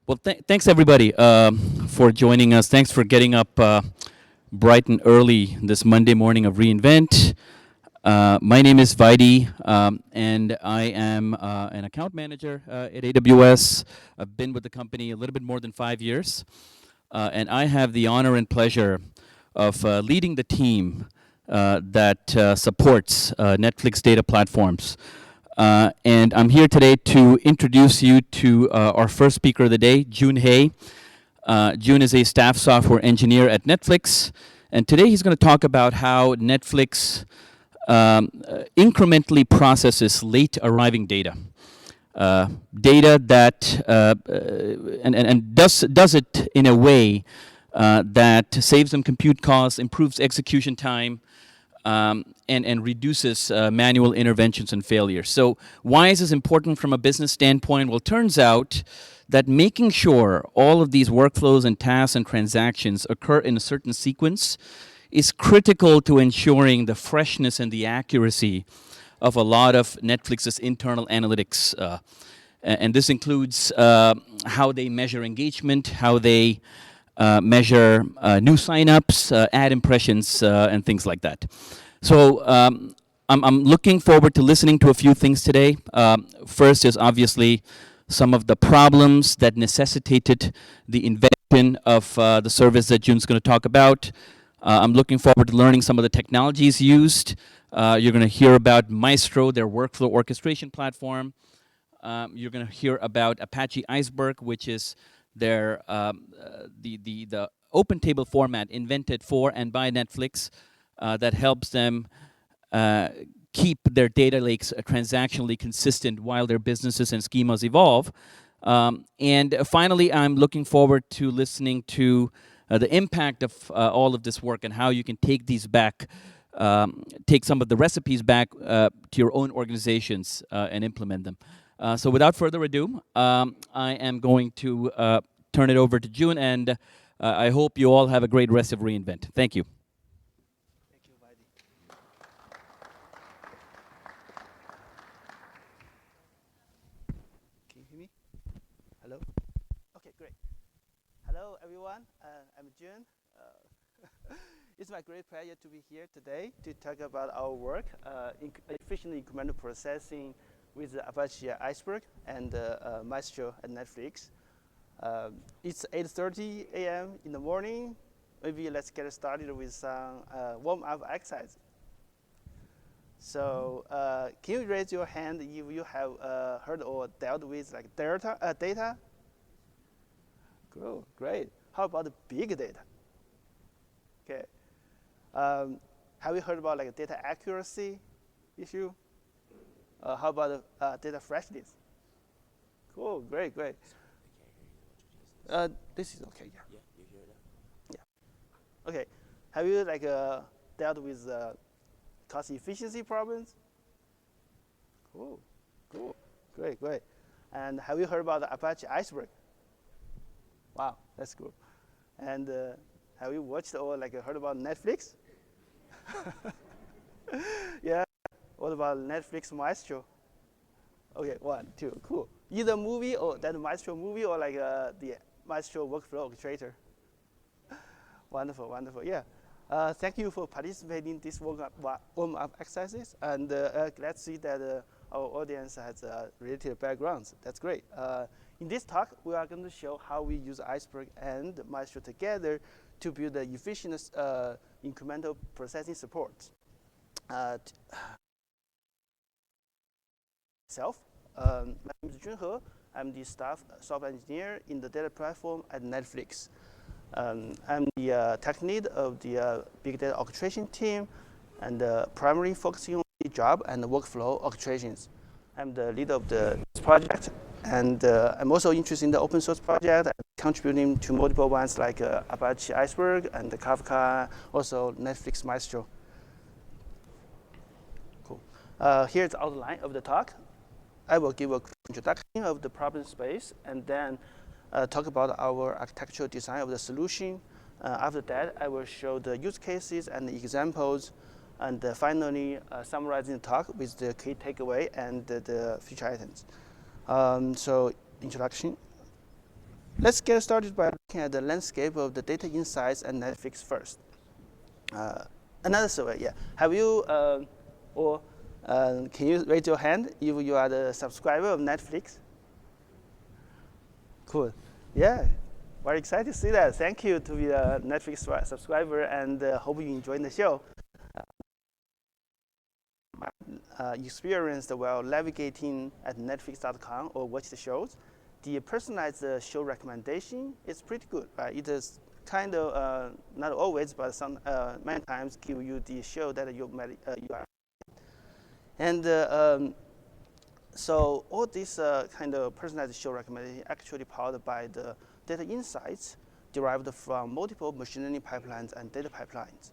Well, thanks everybody for joining us. Thanks for getting up bright and early this Monday morning of reInvent. My name is Vaidi, and I am an account manager at AWS. I've been with the company a little bit more than 5 years, and I have the honor and pleasure of leading the team that supports Netflix data platforms. And I'm here today to introduce you to our first speaker of the day, Jun He. Jun is a staff software engineer at Netflix, and today he's going to talk about how Netflix incrementally processes late arriving data. Data that and does it in a way that saves them compute costs, improves execution time, and reduces manual interventions and failures. So why is this important from a business standpoint? Well, it turns out that making sure all of these workflows and tasks and transactions occur in a certain sequence is critical to ensuring the freshness and the accuracy of a lot of Netflix's internal analytics. And this includes how they measure engagement, how they measure new signups, ad impressions, and things like that. So I'm looking forward to listening to a few things today. First is obviously some of the problems that necessitated the invention of the service that Jun's going to talk about. I'm looking forward to learning some of the technologies used. You're going to hear about Maestro, their workflow orchestration platform. You're going to hear about Apache Iceberg, which is their the open table format invented for and by Netflix that helps them keep their data lakes transactionally consistent while their businesses and schemas evolve. And finally, I'm looking forward to listening to the impact of all of this work and how you can take these back, take some of the recipes back to your own organizations and implement them. So without further ado, I am going to turn it over to Jun, and I hope you all have a great rest of reInvent. Thank you. Thank you, Vaidi. Can you hear me? Hello? Okay, great. Hello, everyone. I'm Jun. It's my great pleasure to be here today to talk about our work, efficient incremental processing with Apache Iceberg and Maestro at Netflix. It's 8:30 a.m. in the morning. Maybe let's get started with some warm-up exercise. So can you raise your hand if you have heard or dealt with like data? Cool, great. How about the big data? Okay. Have you heard about like data accuracy issue? How about data freshness? Cool, great. This is okay, yeah. Yeah, you hear that? Yeah. Okay. Have you like dealt with cost efficiency problems? Cool, great. And have you heard about the Apache Iceberg? Wow, that's cool. And have you watched or like heard about Netflix? Yeah. What about Netflix Maestro? Okay, 1, 2, cool. Either movie or that Maestro movie or like the Maestro workflow orchestrator. Wonderful. Yeah. Thank you for participating in this warm-up exercises, and glad to see that our audience has related backgrounds. That's great. In this talk, we are going to show how we use Iceberg and Maestro together to build the efficient incremental processing support. My name is Jun He. I'm the staff software engineer in the data platform at Netflix. I'm the tech lead of the big data orchestration team, and primarily focusing on the job and the workflow orchestrations. I'm the lead of this project, and I'm also interested in the open source project, contributing to multiple ones like Apache Iceberg and the Kafka, also Netflix Maestro. Cool. Here's the outline of the talk. I will give a quick introduction of the problem space, and then talk about our architectural design of the solution. After that, I will show the use cases and the examples, and finally summarizing the talk with the key takeaway and the feature items. So introduction. Let's get started by looking at the landscape of the data insights and Netflix first. Another survey, yeah. Have you, can you raise your hand if you are the subscriber of Netflix? Cool. Yeah, very excited to see that. Thank you to be a Netflix subscriber, and hope you enjoyed the show. Experienced while navigating at Netflix.com or watch the shows, the personalized show recommendation is pretty good. Right? It is kind of not always, but some many times give you the show that you are. And so all this kind of personalized show recommendation actually powered by the data insights derived from multiple machine learning pipelines and data pipelines.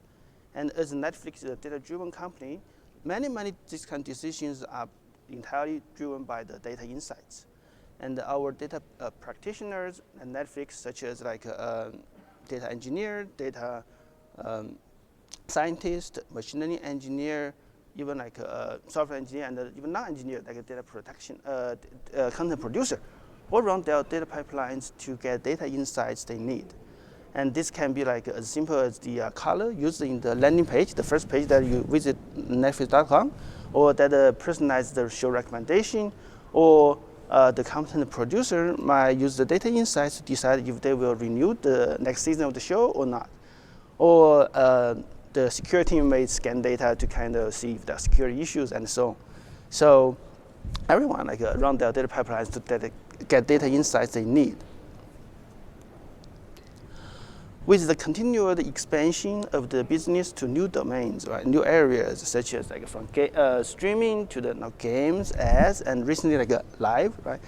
And as Netflix is a data-driven company, many these kind of decisions are entirely driven by the data insights. And our data practitioners at Netflix, such as like data engineer, data scientist, machine learning engineer, even like software engineer, and even non-engineer, like a data protection, content producer, all run their data pipelines to get data insights they need. And this can be like as simple as the color used in the landing page, the first page that you visit Netflix.com, or that personalized the show recommendation, or the content producer might use the data insights to decide if they will renew the next season of the show or not. Or the security team may scan data to kind of see if there are security issues and so on. So everyone like run their data pipelines to get data insights they need. With the continued expansion of the business to new domains, right, new areas such as like from streaming to the games, ads, and recently like live, right?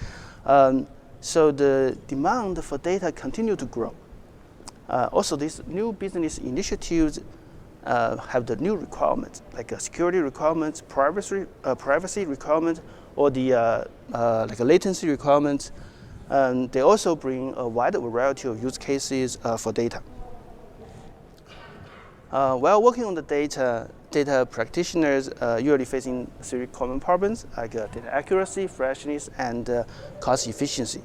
So the demand for data continue to grow. Also, these new business initiatives have the new requirements, like security requirements, privacy requirements, or the like latency requirements. They also bring a wide variety of use cases for data. While working on the data practitioners usually facing three common problems, like data accuracy, freshness, and cost efficiency.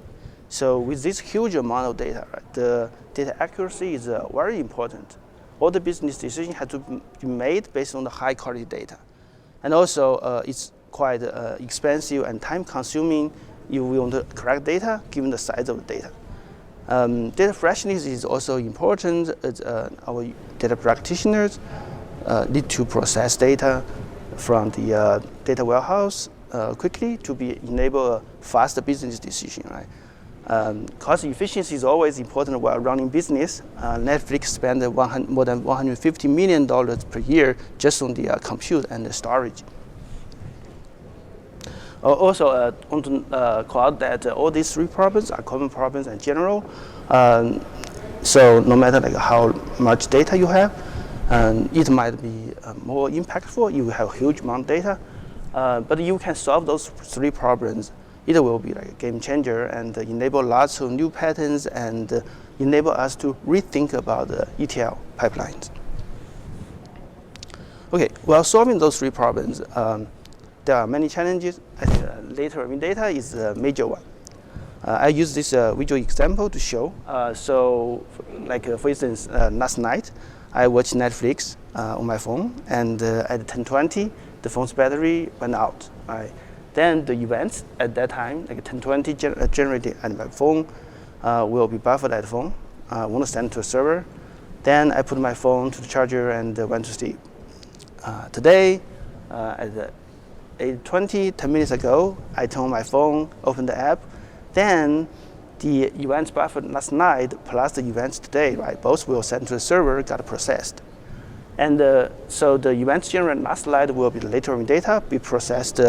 So with this huge amount of data, right, the data accuracy is very important. All the business decisions have to be made based on the high quality data. And also, it's quite expensive and time consuming if we want to collect data, given the size of the data. Data freshness is also important as our data practitioners need to process data from the data warehouse quickly to enable a faster business decision, right? Cost efficiency is always important while running business. Netflix spends more than $150 million per year just on the compute and the storage. Also, I want to call out that all these three problems are common problems in general. So no matter like how much data you have, it might be more impactful if you have a huge amount of data. But you can solve those three problems. It will be like a game changer and enable lots of new patterns and enable us to rethink about the ETL pipelines. Okay, while solving those three problems, there are many challenges. I think later in data is a major one. I use this visual example to show. For instance, last night I watched Netflix on my phone, and at 10:20 the phone's battery went out. Then the events at that time, like 10:20 generated at my phone, will be buffered at the phone. I want to send to a server. Then I put my phone to the charger and went to sleep. Today, at 8:20, 10 minutes ago, I turned on my phone, opened the app. Then the events buffered last night plus the events today, right? Both will send to the server, got processed. And so the events generated last night will be later in data, be processed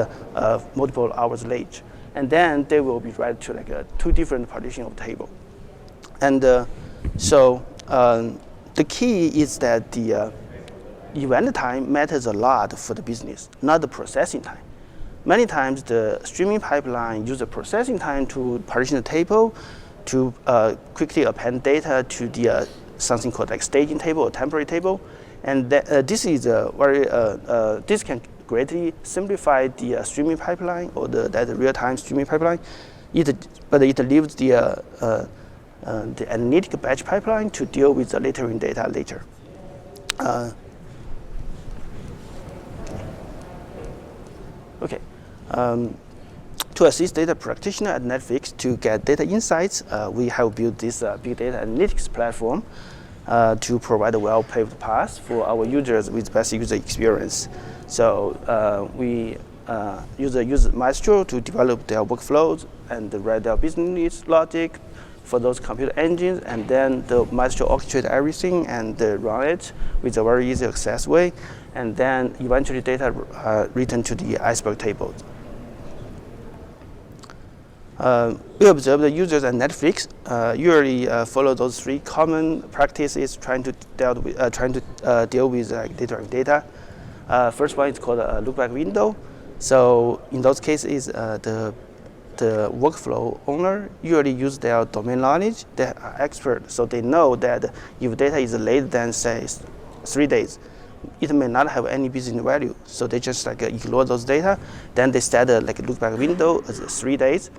multiple hours late. And then they will be read to like two different partitions of the table. And the key is that the event time matters a lot for the business, not the processing time. Many times the streaming pipeline uses the processing time to partition the table, to quickly append data to the something called like staging table or temporary table. And this is this can greatly simplify the streaming pipeline or that real-time streaming pipeline. But it leaves the the analytic batch pipeline to deal with the latent data later. Okay. To assist data practitioner at Netflix to get data insights, we have built this big data analytics platform to provide a well-paved path for our users with best user experience. So we use Maestro to develop their workflows and write their business logic for those computer engines, and then the Maestro orchestrate everything and run it with a very easy access way, and then eventually data written to the Iceberg tables. We observe the users at Netflix usually follow those three common practices trying to deal with data. First one is called a loopback window. So in those cases, the workflow owner usually use their domain knowledge. They are expert, so they know that if data is later than say 3 days, it may not have any business value. So they just ignore those data. Then they set a loopback window as 3 days.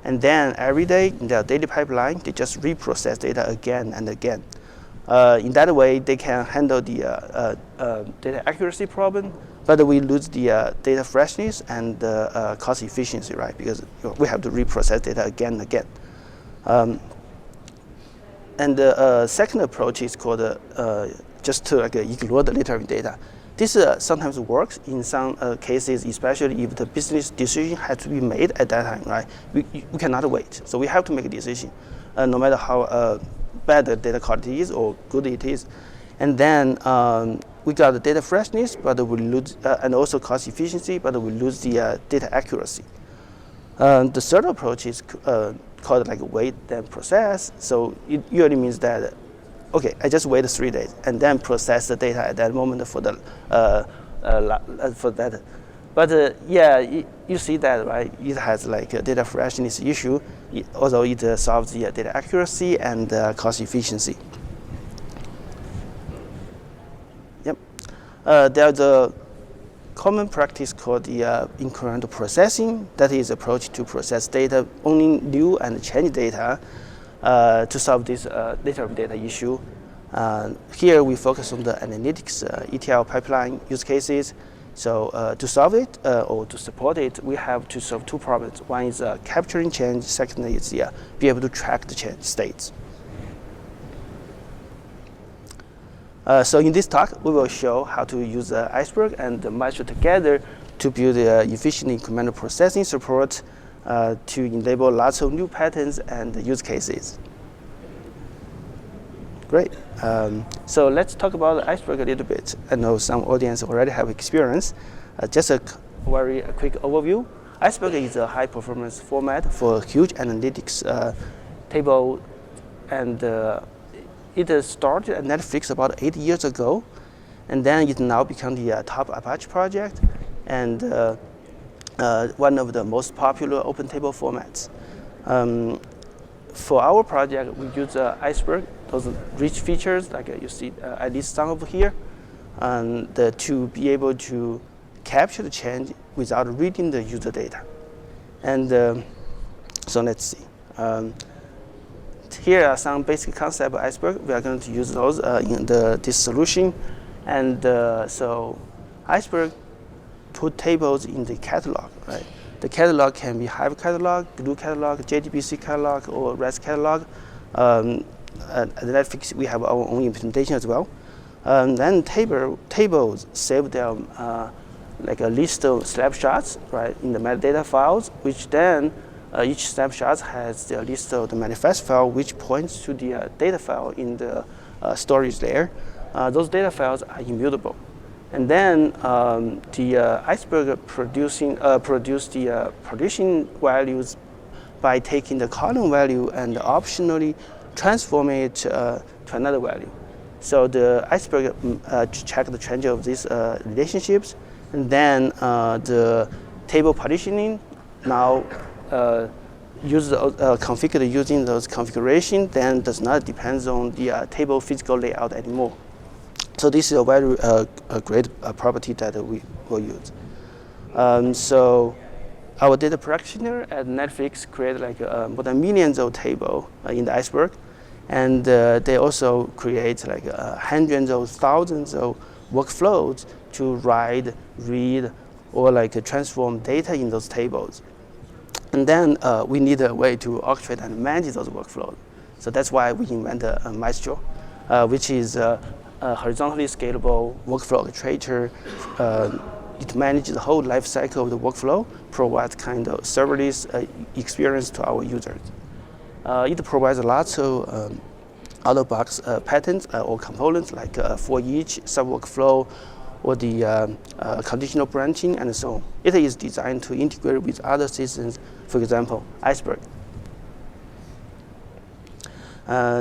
And then every day in their daily pipeline, they just reprocess data again and again. In that way, they can handle the data accuracy problem, but we lose the data freshness and cost efficiency, right? Because we have to reprocess data again and again. And the second approach is called just to ignore the latent data. This sometimes works in some cases, especially if the business decision has to be made at that time, right? We cannot wait, so we have to make a decision, no matter how bad the data quality is or good it is. And then we got the data freshness, but we lose, and also cost efficiency, but we lose the data accuracy. The third approach is called wait then process. So it usually means that, okay, I just wait 3 days and then process the data at that moment for the for that. But yeah, you see that, right? It has a data freshness issue, although it solves the data accuracy and cost efficiency. Yep. There's a common practice called the incremental processing. That is approach to process data, only new and change data, to solve this latent data issue. Here we focus on the analytics ETL pipeline use cases. So to solve it or to support it, we have to solve two problems. One is capturing change. Second is be able to track the change states. So in this talk, we will show how to use Iceberg and Maestro together to build efficient incremental processing support to enable lots of new patterns and use cases. Great. So let's talk about Iceberg a little bit. I know some audience already have experience. Just a very quick overview. Iceberg is a high-performance format for huge analytics table, and it started at Netflix about 8 years ago, and then it now become the top Apache project and one of the most popular open table formats. For our project, we use Iceberg, those rich features like you see at least some over here, and to be able to capture the change without reading the user data. And so let's see. Here are some basic concepts of Iceberg. We are going to use those in this solution. And so Iceberg put tables in the catalog, right? The catalog can be Hive catalog, Glue catalog, JDBC catalog, or REST catalog. At Netflix, we have our own implementation as well. Then tables save them like a list of snapshots, right, in the metadata files, which then each snapshot has the list of the manifest file, which points to the data file in the storage layer. Those data files are immutable. And then the Iceberg produce the partition values by taking the column value and optionally transform it to another value. So the Iceberg check the change of these relationships, and then the table partitioning now configured using those configuration, then does not depend on the table physical layout anymore. So this is a very great property that we will use. So our data practitioner at Netflix created like more than millions of tables in the Iceberg, and they also create like hundreds of thousands of workflows to write, read, or like transform data in those tables. And then we need a way to orchestrate and manage those workflows. So that's why we invented Maestro, which is a horizontally scalable workflow orchestrator. It manages the whole life cycle of the workflow, provides kind of serverless experience to our users. It provides lots of out-of-box patterns or components like for each sub-workflow or the conditional branching and so on. It is designed to integrate with other systems, for example, Iceberg.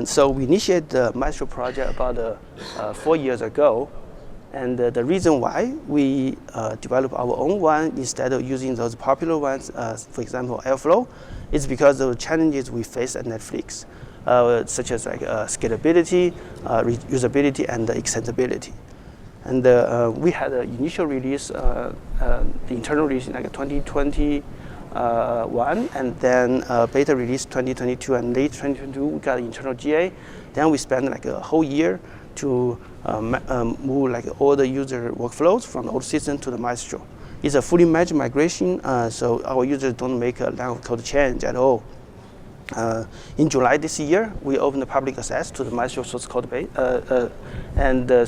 So we initiated the Maestro project about 4 years ago. And the reason why we develop our own one instead of using those popular ones, for example, Airflow, is because of the challenges we face at Netflix, such as like scalability, reusability, and extensibility. And we had an initial release, the internal release in like 2021, and then beta release 2022, and late 2022 we got internal GA. Then we spent like a whole year to move like all the user workflows from the old system to the Maestro. It's a fully managed migration, so our users don't make a line of code change at all. In July this year, we opened the public access to the Maestro source code base,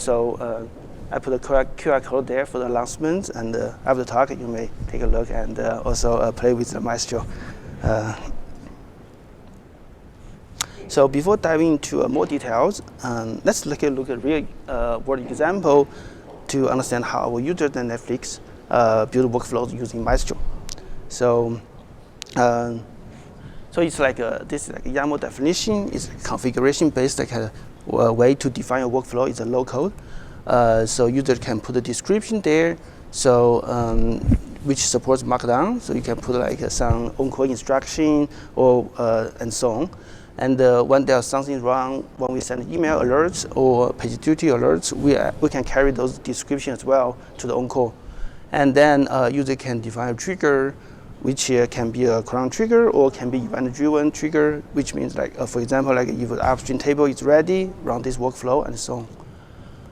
so I put a QR code there for the announcements, and after the talk, you may take a look and also play with the Maestro. So before diving into more details, let's look at a real world example to understand how our users at Netflix build workflows using Maestro. So it's like this is like a YAML definition. It's configuration based like a way to define a workflow. It's a low code. So user can put a description there. So which supports Markdown. So you can put like some on-call instruction or and so on. And when there's something wrong, when we send email alerts or PagerDuty alerts, we can carry those descriptions as well to the on-call. And then user can define a trigger, which can be a cron trigger or can be event-driven trigger, which means like, for example, like if the upstream table is ready, run this workflow and so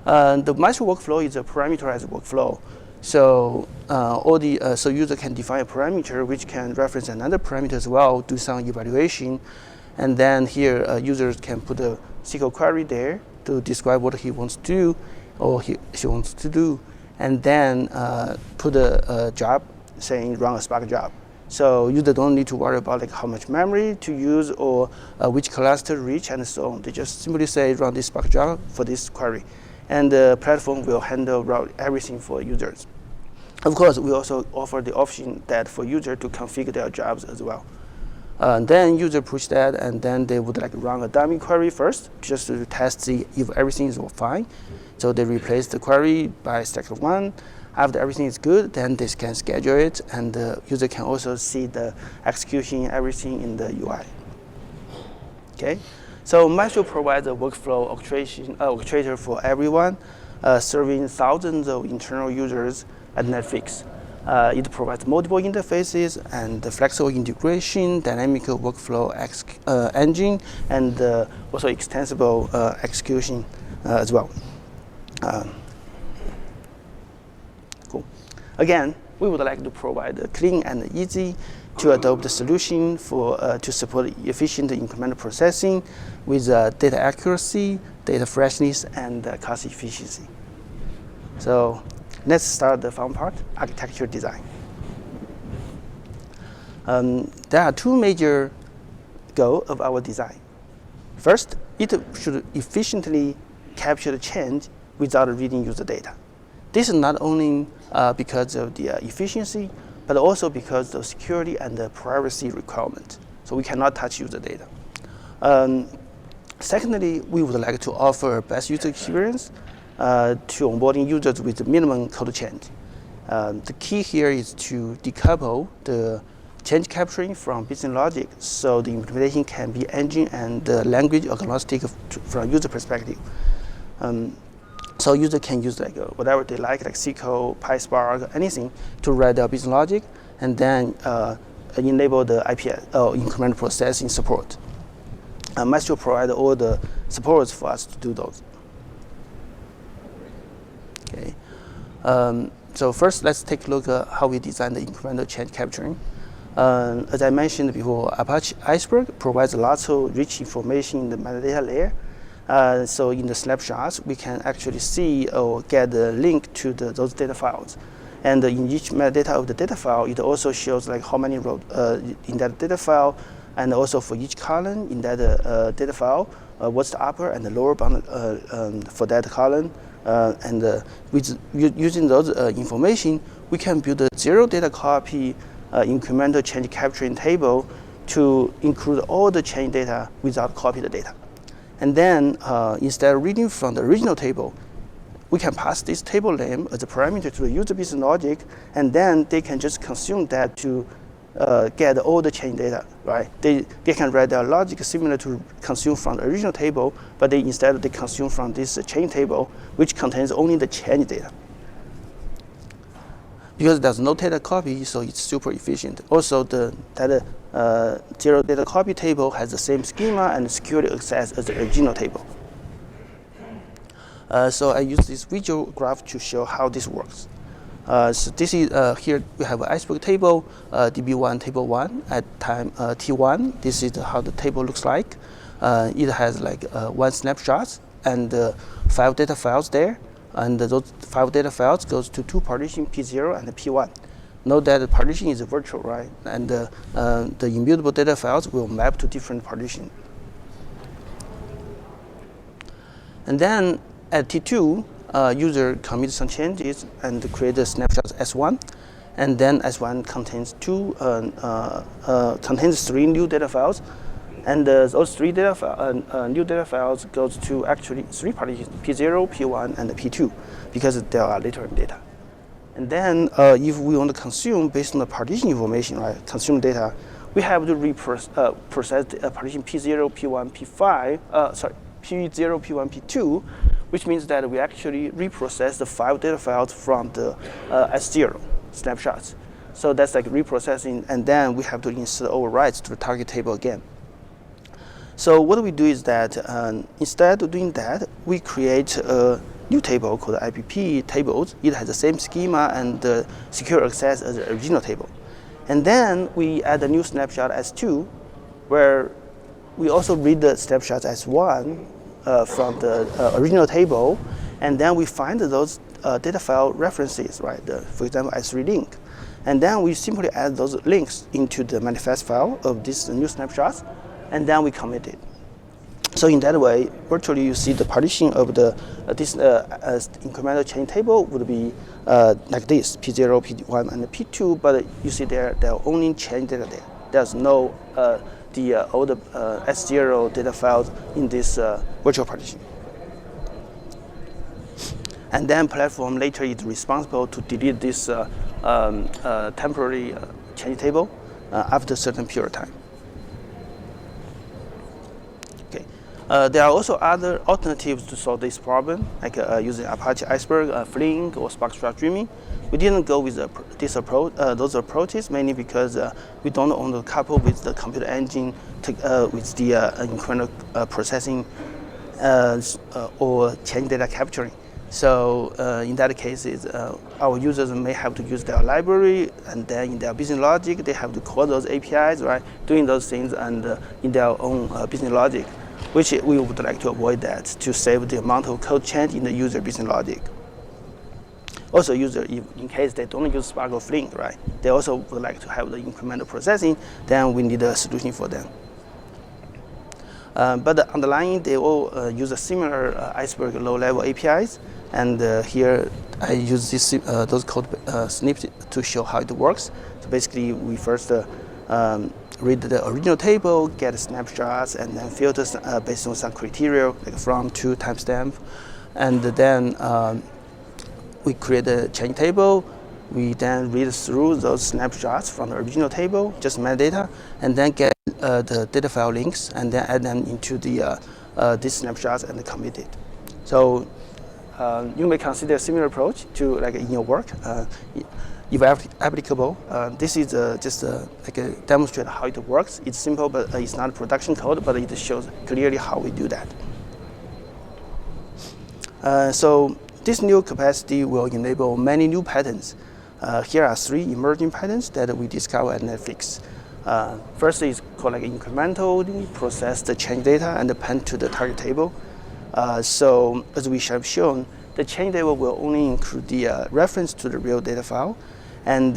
on. The Maestro workflow is a parameterized workflow. So so user can define a parameter which can reference another parameter as well, do some evaluation. And then here, users can put a SQL query there to describe what he wants to do or she wants to do, and then put a job saying run a Spark job. So user don't need to worry about like how much memory to use or which cluster to reach and so on. They just simply say run this Spark job for this query, and the platform will handle everything for users. Of course, we also offer the option that for user to configure their jobs as well. Then user push that, and then they would like run a dummy query first, just to test see if everything is fine. So they replace the query by stack of 1. After everything is good, then they can schedule it, and the user can also see the execution, everything in the UI. Okay, so Maestro provides a workflow orchestrator for everyone, serving thousands of internal users at Netflix. It provides multiple interfaces and flexible integration, dynamic workflow engine, and also extensible execution as well. Cool. Again, we would like to provide a clean and easy to adopt the solution to support efficient incremental processing with data accuracy, data freshness, and cost efficiency. So let's start the fun part, architecture design. There are two major goals of our design. First, it should efficiently capture the change without reading user data. This is not only because of the efficiency, but also because of security and the privacy requirement. So we cannot touch user data. Secondly, we would like to offer best user experience to onboarding users with the minimum code change. The key here is to decouple the change capturing from business logic, so the implementation can be engine and language agnostic from user perspective. So user can use like whatever they like SQL, PySpark, anything to write their business logic, and then enable the incremental processing support. Maestro provides all the supports for us to do those. Okay. So first, let's take a look at how we design the incremental change capturing. As I mentioned before, Apache Iceberg provides lots of rich information in the metadata layer. So in the snapshots, we can actually see or get a link to those data files. And in each metadata of the data file, it also shows like how many rows in that data file, and also for each column in that data file, what's the upper and the lower bound for that column. And using those information, we can build a zero data copy incremental change capturing table to include all the change data without copy the data. And then instead of reading from the original table, we can pass this table name as a parameter to the user business logic, and then they can just consume that to get all the change data, right? They can write their logic similar to consume from the original table, but instead they consume from this change table, which contains only the change data. Because there's no data copy, so it's super efficient. Also, the zero data copy table has the same schema and security access as the original table. So I use this visual graph to show how this works. So this is here we have an Iceberg table, DB1 table 1 at time T1. This is how the table looks like. It has like one snapshot and 5 data files there. And those 5 data files goes to 2 partitions, P0 and P1. Note that the partition is virtual, right? And the immutable data files will map to different partitions. And then at T2, user commits some changes and create a snapshot S1. And then S1 contains contains 3 new data files. And those 3 new data files goes to actually 3 partitions, P0, P1, and P2, because they are latent data. And then if we want to consume based on the partition information, right, consume data, we have to process the partition P0, P1, P5, P0, P1, P2, which means that we actually reprocess the 5 data files from the S0 snapshots. So that's like reprocessing, and then we have to insert overrides to the target table again. So what we do is that instead of doing that, we create a new table called IPP tables. It has the same schema and the secure access as the original table. And then we add a new snapshot S2, where we also read the snapshot S1 from the original table, and then we find those data file references, right? For example, S3 link. And then we simply add those links into the manifest file of this new snapshots, and then we commit it. So in that way, virtually you see the partition of this incremental change table would be like this: P0, P1, and P2. But you see there are only change data there. There's no all the S0 data files in this virtual partition. And then platform later is responsible to delete this temporary change table after a certain period of time. Okay. There are also other alternatives to solve this problem, like using Apache Iceberg, Flink, or Spark Streaming. We didn't go with those approaches mainly because we don't want to couple with the computer engine with the incremental processing or change data capturing. So in that case, our users may have to use their library, and then in their business logic, they have to call those APIs, right? Doing those things and in their own business logic, which we would like to avoid that to save the amount of code change in the user business logic. Also, user, in case they don't use Spark or Flink, right? They also would like to have the incremental processing. Then we need a solution for them. But the underlying, they all use a similar Iceberg low-level APIs. And here I use those code snippets to show how it works. So basically, we first read the original table, get snapshots, and then filter based on some criteria, like from, to, timestamp. And then we create a change table. We then read through those snapshots from the original table, just metadata, and then get the data file links, and then add them into these snapshots and commit it. So you may consider a similar approach to like in your work. if applicable. This is just like a demonstrate how it works. It's simple, but it's not production code, but it shows clearly how we do that. So this new capacity will enable many new patterns. Here are 3 emerging patterns that we discover at Netflix. First is called like incremental, process the change data and append to the target table. So as we have shown, the change table will only include the reference to the real data file. And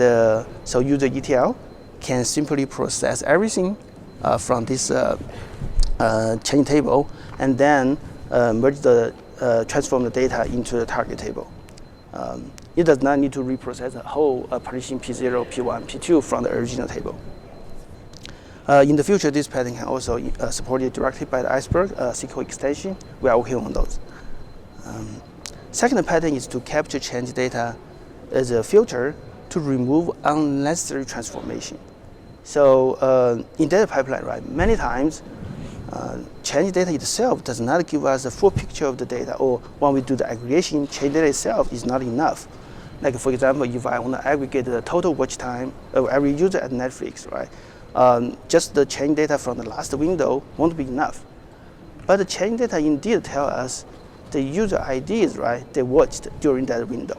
so user ETL can simply process everything from this change table and then transform the data into the target table. It does not need to reprocess the whole partition P0, P1, P2 from the original table. In the future, this pattern can also supported directly by the Iceberg SQL extension. We are working on those. Second pattern is to capture change data as a filter to remove unnecessary transformation. So in data pipeline, right, many times change data itself does not give us a full picture of the data, or when we do the aggregation, change data itself is not enough. Like for example, if I want to aggregate the total watch time of every user at Netflix, right, just the change data from the last window won't be enough. But the change data indeed tell us the user IDs, right, they watched during that window.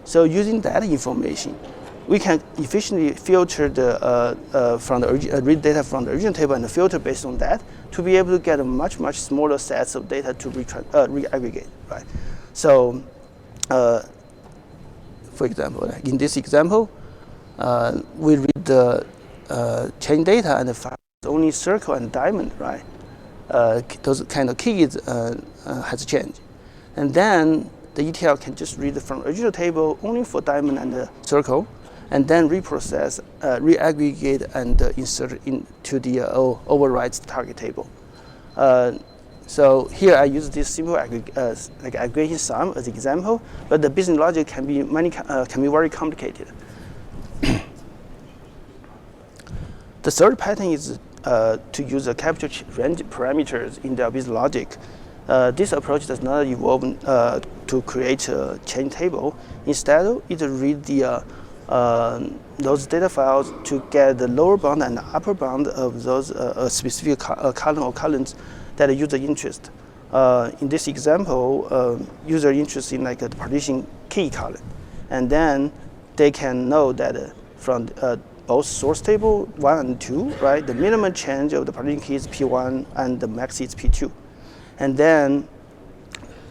So using that information, we can efficiently filter the read data from the original table and filter based on that to be able to get a much smaller sets of data to re-aggregate, right? So, for example, in this example, we read the change data and find only circle and diamond, right? Those kind of keys has changed, and then the ETL can just read from original table only for diamond and the circle, and then reprocess, re-aggregate, and insert into the overrides target table. So here I use this simple like aggregation sum as example, but the business logic can be very complicated. The third pattern is to use a capture range parameters in the business logic. This approach does not involve to create a change table. Instead, it reads the those data files to get the lower bound and the upper bound of those specific column or columns that user interest. In this example, user interest in like the partition key column, and then they can know that from both source table 1 and 2, right, the minimum change of the partition key is P1 and the max is P2. And then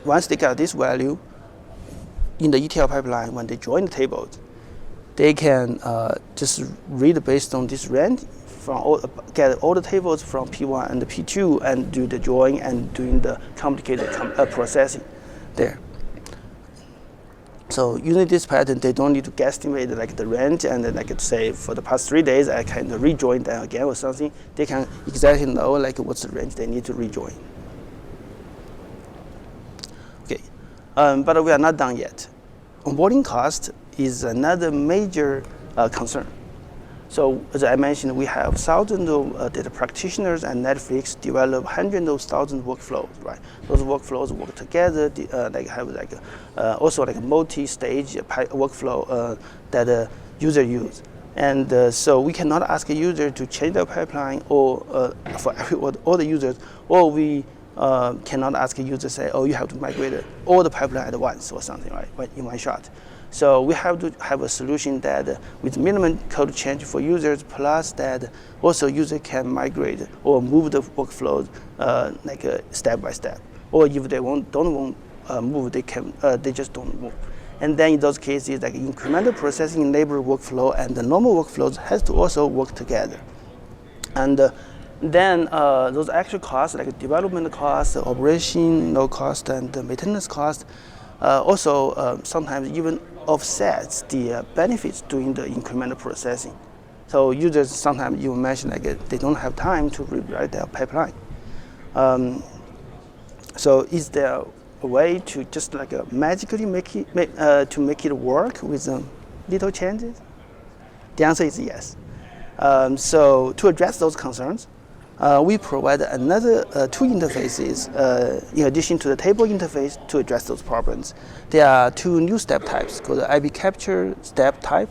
once they got this value in the ETL pipeline, when they join the tables, they can just read based on this range from get all the tables from P1 and the P2 and do the join and doing the complicated processing there. So using this pattern, they don't need to guesstimate like the range and then like say for the past 3 days I can rejoin them again or something. They can exactly know like what's the range they need to rejoin. Okay, but we are not done yet. Onboarding cost is another major concern. So as I mentioned, we have thousands of data practitioners, and Netflix develop hundreds of thousands of workflows, right? Those workflows work together, also like a multi-stage workflow that user use. And so we cannot ask a user to change their pipeline or for all the users, or we cannot ask a user say, oh, you have to migrate all the pipeline at once or something, right, in one shot. So we have to have a solution that with minimum code change for users, plus that also user can migrate or move the workflows step by step. Or if they don't want move, they just don't move. And then in those cases, like incremental processing enable workflow and the normal workflows has to also work together. And then those extra costs like development costs, operation no cost, and the maintenance cost also sometimes even offsets the benefits doing the incremental processing. So users sometimes you mention like they don't have time to rewrite their pipeline. So is there a way to just like magically make it work with little changes? The answer is yes. So to address those concerns, we provide another two interfaces in addition to the table interface to address those problems. There are two new step types called the IP capture step type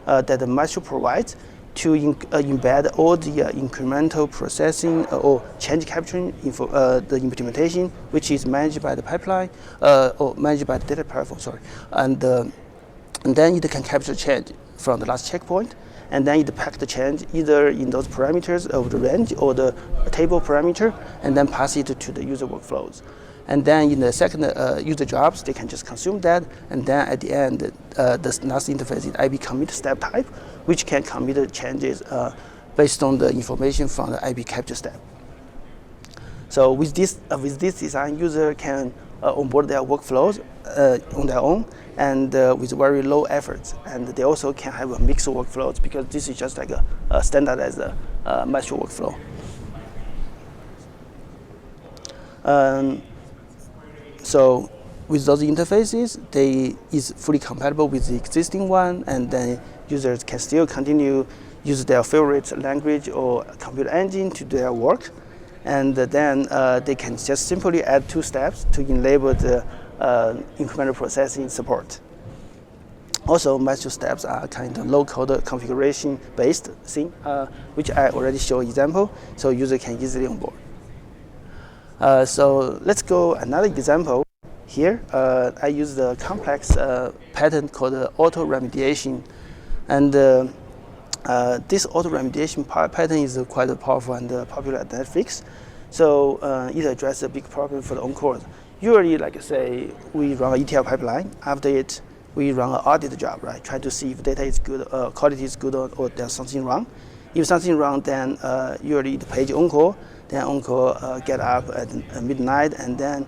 that the Maestro provides to embed all the incremental processing or change capturing the implementation, which is managed by the pipeline or managed by the data platform. Sorry, and then it can capture change from the last checkpoint, and then it pack the change either in those parameters of the range or the table parameter, and then pass it to the user workflows. And then in the second user jobs, they can just consume that, and then at the end, the last interface is IP commit step type, which can commit the changes based on the information from the IP capture step. So with this design, user can onboard their workflows on their own and with very low efforts. And they also can have a mix of workflows because this is just like a standardized Maestro workflow. So with those interfaces, they is fully compatible with the existing one, and then users can still continue use their favorite language or computer engine to do their work, and then they can just simply add 2 steps to enable the incremental processing support. Also, Maestro steps are kind of low-code configuration-based thing, which I already showed example, so user can easily onboard. So let's go another example. Here, I use the complex pattern called auto remediation, and this auto remediation pattern is quite powerful and popular at Netflix. So it addresses a big problem for the on-call. Usually, like say, we run an ETL pipeline. After it, we run an audit job, right? Try to see if data is good, quality is good, or there's something wrong. If something wrong, then usually the page on-call. Then on-call get up at midnight and then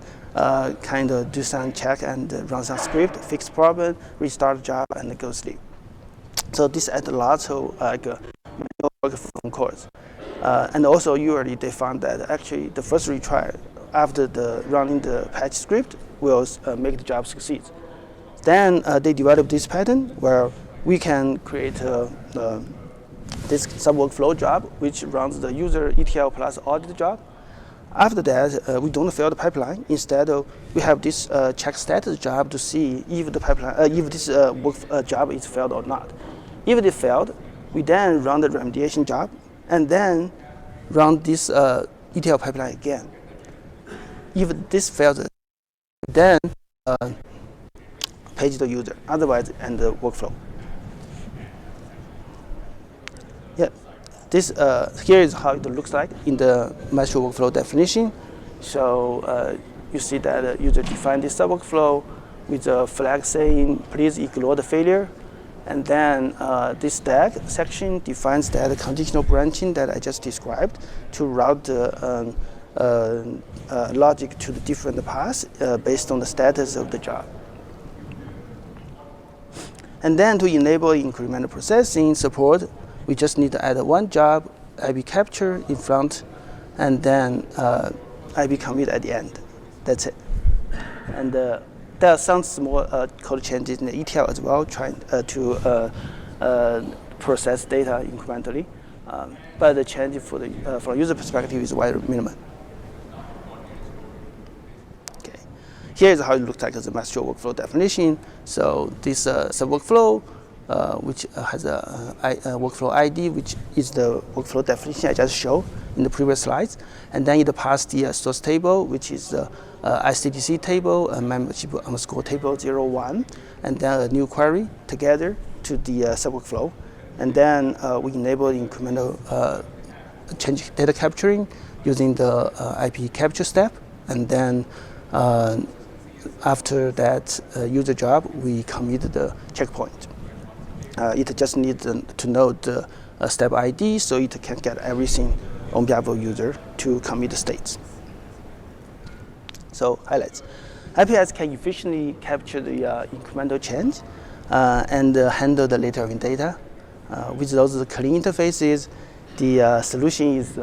kind of do some check and run some script, fix problem, restart the job, and go sleep. So this adds a lot of manual work from calls. And also usually they found that actually the first retry after running the patch script will make the job succeed. Then they developed this pattern where we can create this sub-workflow job, which runs the user ETL plus audit job. After that, we don't fail the pipeline. Instead, we have this check status job to see if the pipeline, if this job is failed or not. If it failed, we then run the remediation job and then run this ETL pipeline again. If this fails, then page the user. Otherwise, end the workflow. Yeah, this here is how it looks like in the Maestro workflow definition. So you see that user defined this sub-workflow with a flag saying, please ignore the failure. And then this tag section defines that conditional branching that I just described to route the logic to the different paths based on the status of the job. And then to enable incremental processing support, we just need to add one job, IP capture in front, and then IP commit at the end. That's it. And there are some small code changes in the ETL as well, trying to process data incrementally. But the change for the from user perspective is very minimal. Okay, here is how it looks like as a Maestro workflow definition. So this sub-workflow, which has a workflow ID, which is the workflow definition I just showed in the previous slides. And then it passed the source table, which is the ICDC table, membership underscore table 01, and then a new query together to the sub-workflow. And then we enable incremental change data capturing using the IP capture step. And then after that user job, we commit the checkpoint. It just needs to know the step ID so it can get everything on behalf of user to commit the states. So highlights. IPS can efficiently capture the incremental change and handle the later in data. With those clean interfaces, the solution is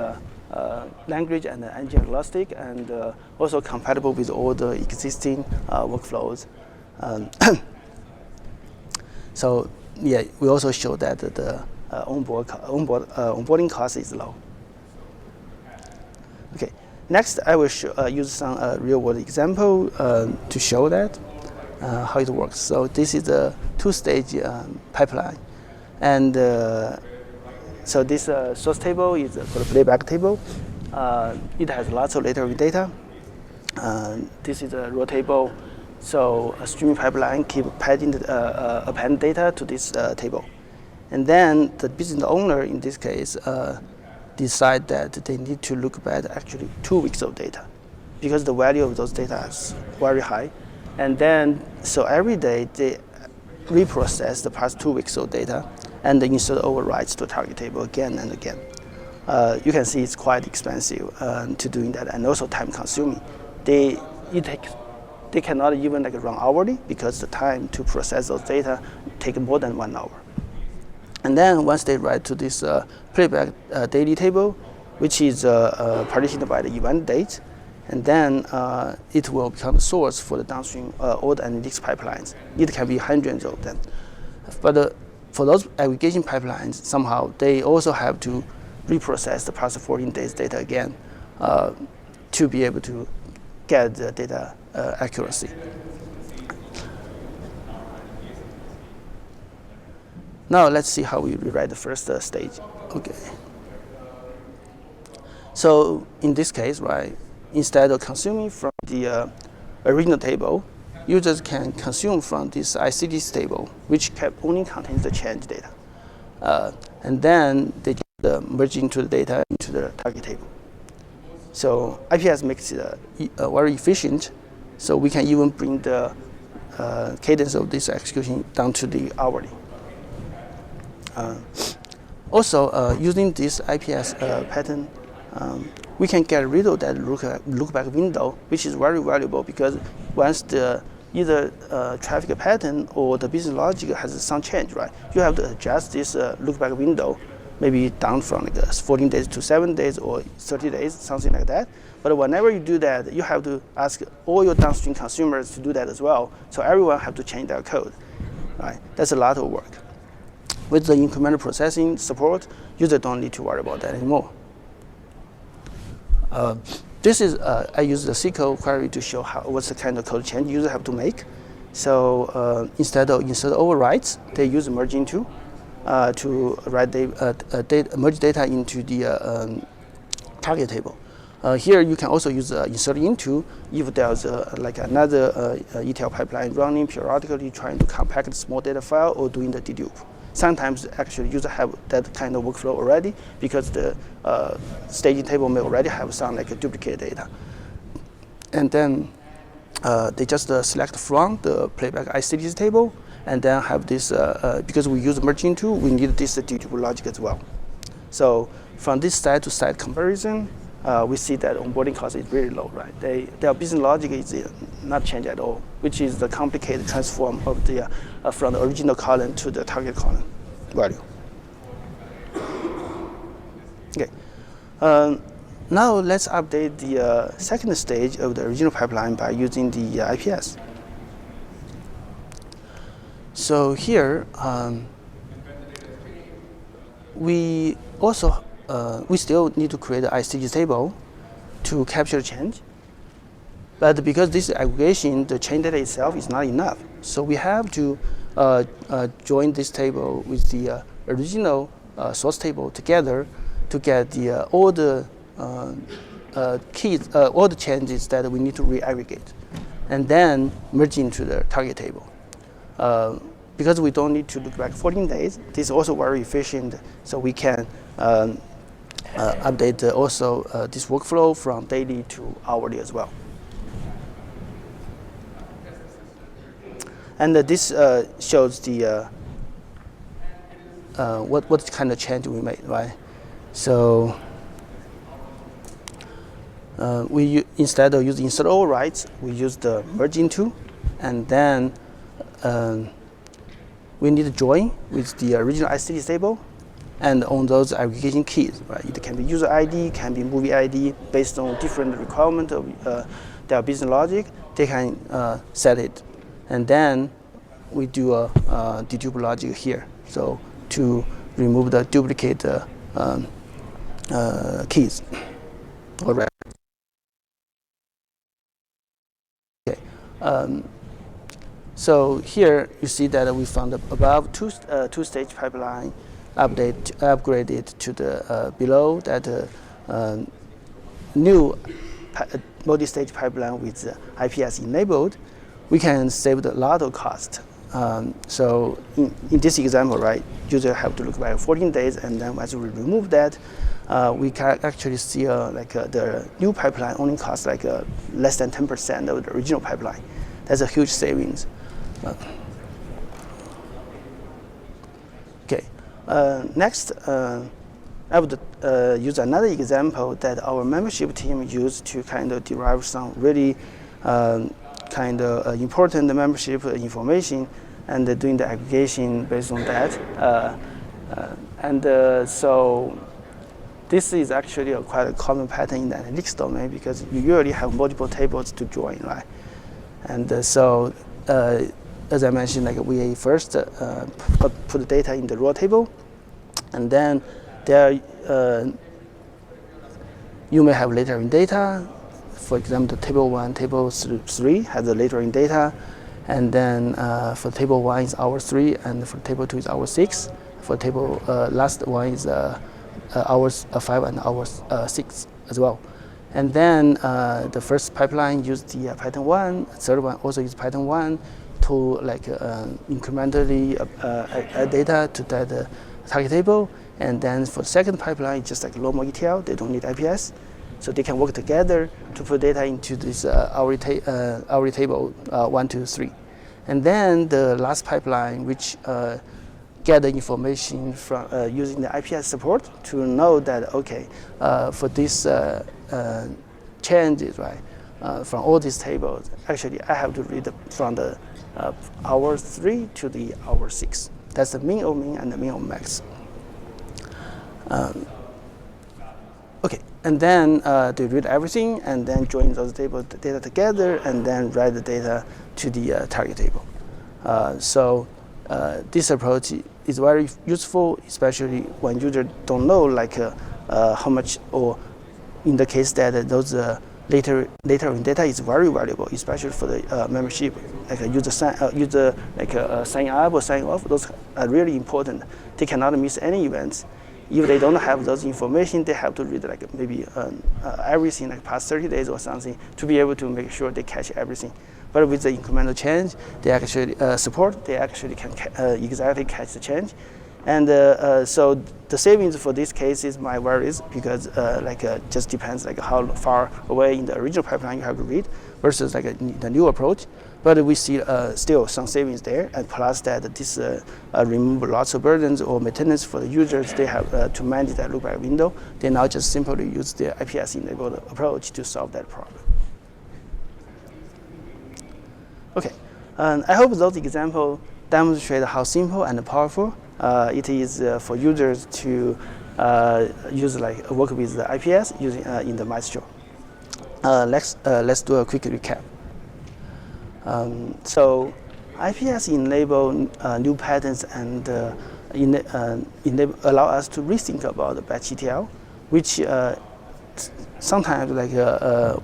language and engine agnostic and also compatible with all the existing workflows. So yeah, we also show that the onboarding cost is low. Okay, next I will use some real-world example to show that how it works. So this is a two-stage pipeline. And so this source table is called playback table. It has lots of later data. This is a raw table. So a streaming pipeline keep padding append data to this table. And then the business owner, in this case, decide that they need to look back actually 2 weeks of data because the value of those data is very high. And then, so every day they reprocess the past 2 weeks of data and then insert overrides to target table again and again. You can see it's quite expensive to doing that and also time consuming. They cannot even like run hourly because the time to process those data take more than 1 hour. And then once they write to this playback daily table, which is partitioned by the event date, and then it will become the source for the downstream all the analytics pipelines. It can be hundreds of them. But for those aggregation pipelines, somehow they also have to reprocess the past 14 days data again to be able to get the data accuracy. Now let's see how we rewrite the first stage. Okay. So in this case, right, instead of consuming from the original table, users can consume from this ICDs table, which only contains the change data. And then they just merge into the data into the target table. So IPS makes it very efficient. So we can even bring the cadence of this execution down to the hourly. Also, using this IPS pattern, we can get rid of that lookback window, which is very valuable because once the either traffic pattern or the business logic has some change, right? You have to adjust this lookback window, maybe down from like 14 days to 7 days or 30 days, something like that. But whenever you do that, you have to ask all your downstream consumers to do that as well. So everyone have to change their code, right? That's a lot of work. With the incremental processing support, users don't need to worry about that anymore. This is, I use the SQL query to show what's the kind of code change users have to make. So instead of insert overrides, they use merge into to write merge data into the target table. Here you can also use insert into if there's like another ETL pipeline running periodically trying to compact the small data file or doing the dedupe. Sometimes actually users have that kind of workflow already because the staging table may already have some like duplicate data. And then they just select from the playback ICDs table and then have this, because we use merge into, we need this dedupe logic as well. So from this side to side comparison, we see that onboarding cost is really low, right? Their business logic is not changed at all, which is the complicated transform of the from the original column to the target column value. Okay. Now let's update the second stage of the original pipeline by using the IPS. So here, we also we still need to create an ICDs table to capture change. But because this is aggregation, the change data itself is not enough. So we have to join this table with the original source table together to get the all the keys, all the changes that we need to re-aggregate, and then merge into the target table. Because we don't need to look back 14 days, this is also very efficient, so we can update also this workflow from daily to hourly as well. And this shows the what kind of change we made, right? So instead of using insert overrides, we use the merge into, and then we need to join with the original ICDs table, and on those aggregation keys, right? It can be user ID, can be movie ID, based on different requirement of their business logic. They can set it, and then we do a dedupe logic here, so to remove the duplicate keys. All right. Okay. So here you see that we found above two-stage pipeline upgraded to the below that new multi-stage pipeline with IPS enabled. We can save a lot of cost. So in this example, right, user have to look back 14 days, and then as we remove that, we can actually see the new pipeline only costs less than 10% of the original pipeline. That's a huge savings. Okay. Next, I would use another example that our membership team used to kind of derive some really important membership information, and doing the aggregation based on that. So this is actually quite a common pattern in the analytics domain, because you usually have multiple tables to join, right? And so, as I mentioned, we first put the data in the raw table, and then there you may have later in data. For example, table 1, table 3 has the later in data, and then for table 1 is hour 3, and for table 2 is hour 6. For table last one is hours 5 and hours 6 as well. And then the first pipeline used the pattern 1, third one also used pattern 1 to incrementally add data to that target table. And then for the second pipeline, just like normal ETL, they don't need IPS. So they can work together to put data into this hourly table 1, 2, 3. And then the last pipeline, which get the information from using the IPS support to know that, okay, for this changes, right, from all these tables, actually I have to read from the hour 3 to the hour 6. That's the min of min and the min of max. Okay, and then they read everything and then join those table data together and then write the data to the target table. So this approach is very useful, especially when users don't know how much, or in the case that those later in data is very valuable, especially for the membership, like a user sign up or sign off. Those are really important. They cannot miss any events. If they don't have those information, they have to read maybe everything past 30 days or something to be able to make sure they catch everything. But with the incremental change, they actually they actually can exactly catch the change. And so the savings for this case is my varies, because just depends how far away in the original pipeline you have to read versus the new approach. But we see still some savings there, and plus that this remove lots of burdens or maintenance for the users. They have to manage that loopback window. They now just simply use the IPS-enabled approach to solve that problem. Okay, I hope those examples demonstrate how simple and powerful it is for users to work with the IPS using in the Maestro. Let's do a quick recap. So IPS enable new patterns and allow us to rethink about the batch ETL, which sometimes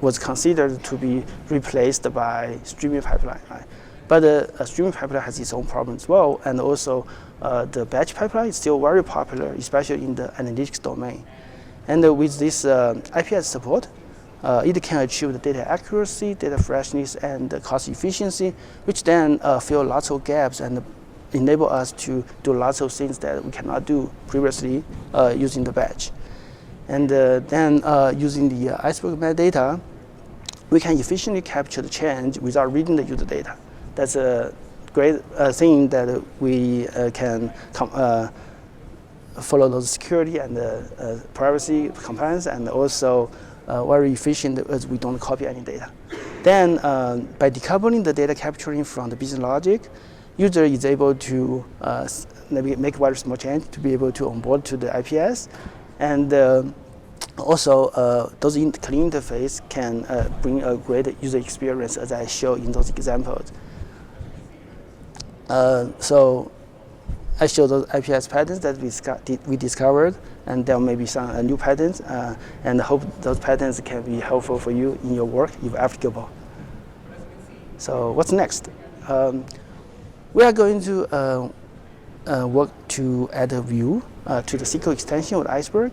was considered to be replaced by streaming pipeline, right? But a streaming pipeline has its own problems as well, and also the batch pipeline is still very popular, especially in the analytics domain. And with this IPS support, it can achieve the data accuracy, data freshness, and the cost efficiency, which then fill lots of gaps and enable us to do lots of things that we cannot do previously using the batch. And then using the Iceberg metadata, we can efficiently capture the change without reading the user data. That's a great thing that we can follow those security and privacy compliance, and also very efficient as we don't copy any data. Then by decoupling the data capturing from the business logic, user is able to maybe make very small change to be able to onboard to the IPS. And also, those clean interface can bring a great user experience, as I show in those examples. So I show those IPS patterns that we discovered, and there may be some new patterns, and I hope those patterns can be helpful for you in your work if applicable. So what's next? We are going to work to add a view to the SQL extension of Iceberg.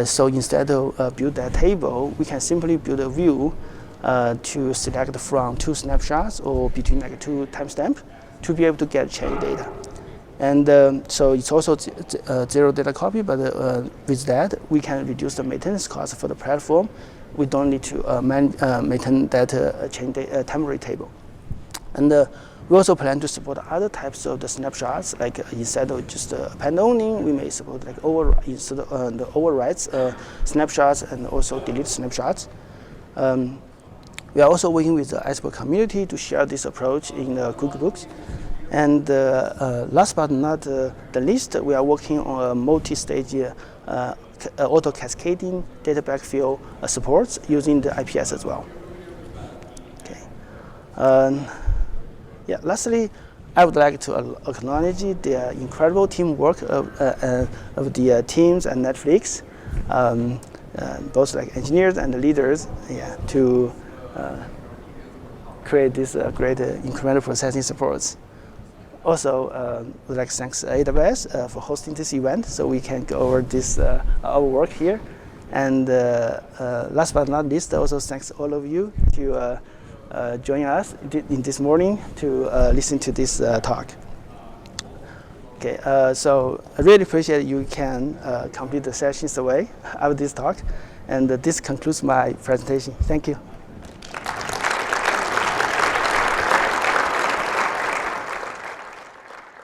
So instead of build that table, we can simply build a view to select from 2 snapshots or between like 2 timestamps to be able to get change data. And so it's also zero data copy, but with that, we can reduce the maintenance cost for the platform. We don't need to maintain that temporary table. And we also plan to support other types of the snapshots, like instead of just append-only, we may support like instead of the overrides snapshots and also delete snapshots. We are also working with the Iceberg community to share this approach in cookbooks. And last but not the least, we are working on a multi-stage auto-cascading data backfill supports using the IPS as well. Okay. Yeah. Lastly, I would like to acknowledge the incredible teamwork of the teams at Netflix, both like engineers and the leaders, yeah, to create this great incremental processing supports. Also, we'd like to thank AWS for hosting this event, so we can go over this our work here. And last but not least, also thanks all of you to join us in this morning to listen to this talk. Okay, so I really appreciate you can complete the sessions away after this talk, and this concludes my presentation. Thank you.